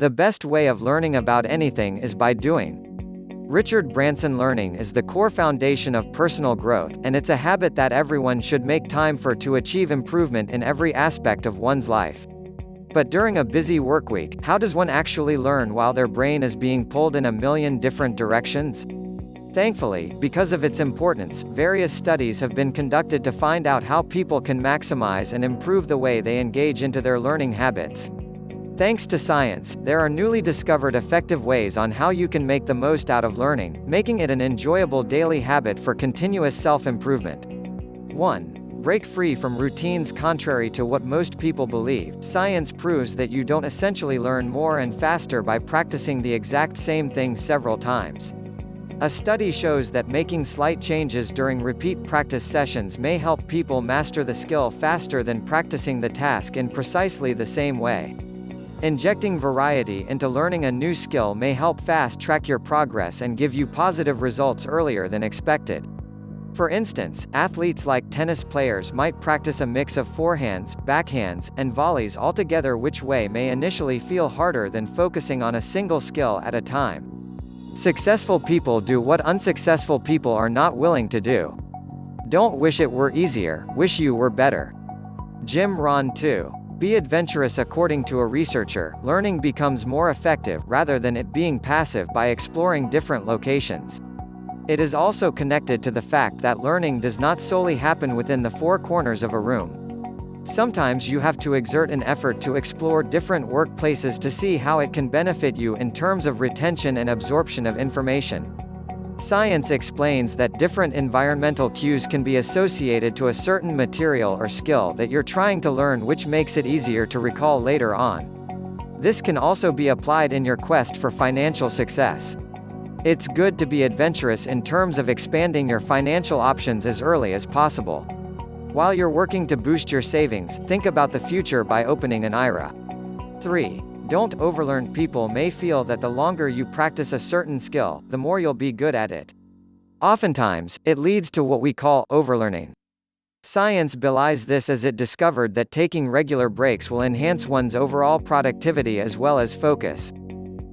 The best way of learning about anything is by doing. Richard Branson. Learning is the core foundation of personal growth, and it's a habit that everyone should make time for to achieve improvement in every aspect of one's life. But during a busy workweek, how does one actually learn while their brain is being pulled in a million different directions? Thankfully, because of its importance, various studies have been conducted to find out how people can maximize and improve the way they engage into their learning habits. Thanks to science, there are newly discovered effective ways on how you can make the most out of learning, making it an enjoyable daily habit for continuous self-improvement. 1. Break free from routines. Contrary to what most people believe, science proves that you don't essentially learn more and faster by practicing the exact same thing several times. A study shows that making slight changes during repeat practice sessions may help people master the skill faster than practicing the task in precisely the same way. Injecting variety into learning a new skill may help fast-track your progress and give you positive results earlier than expected. For instance, athletes like tennis players might practice a mix of forehands, backhands, and volleys altogether, which way may initially feel harder than focusing on a single skill at a time. Successful people do what unsuccessful people are not willing to do. Don't wish it were easier, wish you were better. Jim Rohn. 2. Be adventurous. According to a researcher, learning becomes more effective rather than it being passive by exploring different locations. It is also connected to the fact that learning does not solely happen within the four corners of a room. Sometimes you have to exert an effort to explore different workplaces to see how it can benefit you in terms of retention and absorption of information. Science explains that different environmental cues can be associated to a certain material or skill that you're trying to learn, which makes it easier to recall later on. This can also be applied in your quest for financial success. It's good to be adventurous in terms of expanding your financial options as early as possible. While you're working to boost your savings, think about the future by opening an IRA. 3. Don't overlearn. People may feel that the longer you practice a certain skill, the more you'll be good at it. Oftentimes, it leads to what we call overlearning. Science belies this, as it discovered that taking regular breaks will enhance one's overall productivity as well as focus.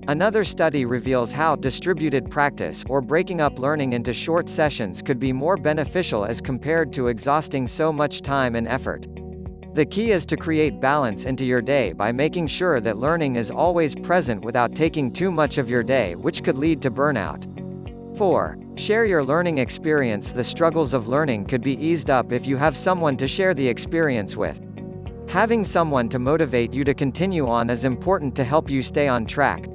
Another study reveals how distributed practice, or breaking up learning into short sessions, could be more beneficial as compared to exhausting so much time and effort. The key is to create balance into your day by making sure that learning is always present without taking too much of your day, which could lead to burnout. 4. Share your learning experience. The struggles of learning could be eased up if you have someone to share the experience with. Having someone to motivate you to continue on is important to help you stay on track.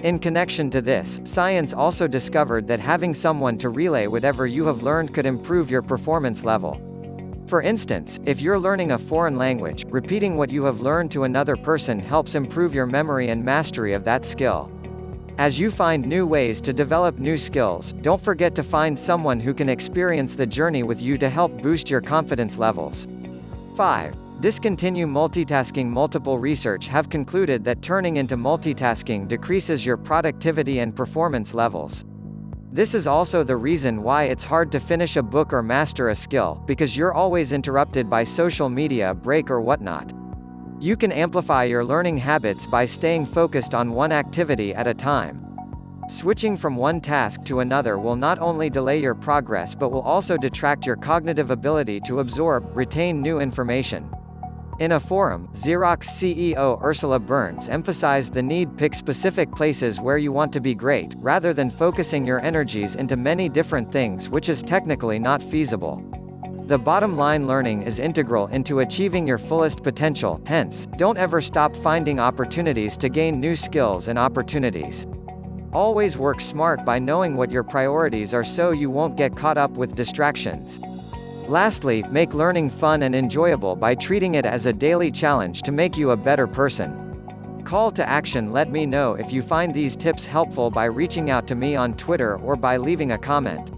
In connection to this, science also discovered that having someone to relay whatever you have learned could improve your performance level. For instance, if you're learning a foreign language, repeating what you have learned to another person helps improve your memory and mastery of that skill. As you find new ways to develop new skills, don't forget to find someone who can experience the journey with you to help boost your confidence levels. 5. Discontinue multitasking. Multiple research have concluded that turning into multitasking decreases your productivity and performance levels. This is also the reason why it's hard to finish a book or master a skill, because you're always interrupted by social media break or whatnot. You can amplify your learning habits by staying focused on one activity at a time. Switching from one task to another will not only delay your progress but will also detract your cognitive ability to absorb, retain new information. In a forum, Xerox CEO Ursula Burns emphasized the need to pick specific places where you want to be great, rather than focusing your energies into many different things, which is technically not feasible. The bottom line: learning is integral into achieving your fullest potential, hence, don't ever stop finding opportunities to gain new skills and opportunities. Always work smart by knowing what your priorities are so you won't get caught up with distractions. Lastly, make learning fun and enjoyable by treating it as a daily challenge to make you a better person. Call to action: let me know if you find these tips helpful by reaching out to me on Twitter or by leaving a comment.